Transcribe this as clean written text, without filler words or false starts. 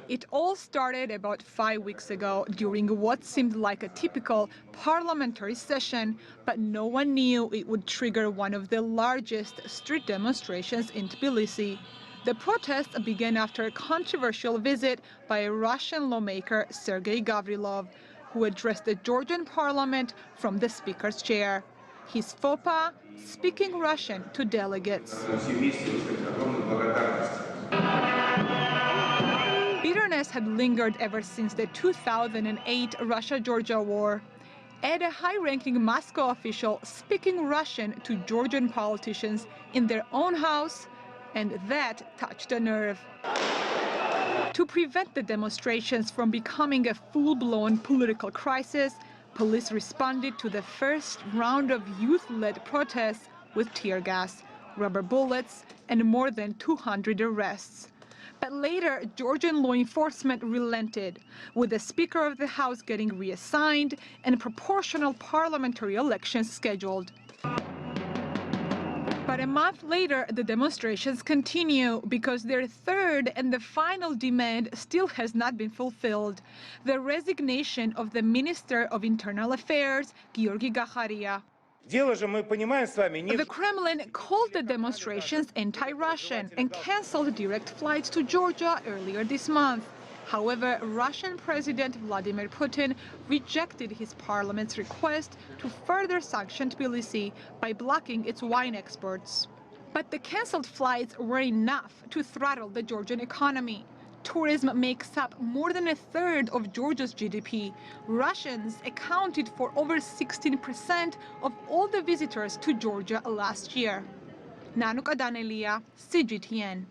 It all started about 5 weeks ago during what seemed like a typical parliamentary session, but no one knew it would trigger one of the largest street demonstrations in Tbilisi. The protests began after a controversial visit by a Russian lawmaker, Sergei Gavrilov, who addressed the Georgian parliament from the speaker's chair. His faux pas, speaking Russian to delegates. Bitterness had lingered ever since the 2008 Russia-Georgia war. And a high-ranking Moscow official speaking Russian to Georgian politicians in their own house, and that touched a nerve. To prevent the demonstrations from becoming a full-blown political crisis, police responded to the first round of youth-led protests with tear gas, rubber bullets, and more than 200 arrests. But later, Georgian law enforcement relented, with the Speaker of the House getting reassigned and proportional parliamentary elections scheduled. But a month later, the demonstrations continue because their third and the final demand still has not been fulfilled: the resignation of the Minister of Internal Affairs, Georgi Gakharia. The Kremlin called the demonstrations anti-Russian and cancelled direct flights to Georgia earlier this month. However, Russian President Vladimir Putin rejected his parliament's request to further sanction Tbilisi by blocking its wine exports. But the cancelled flights were enough to throttle the Georgian economy. Tourism makes up more than a third of Georgia's GDP. Russians accounted for over 16% of all the visitors to Georgia last year. Nanuka, Danelia, CGTN.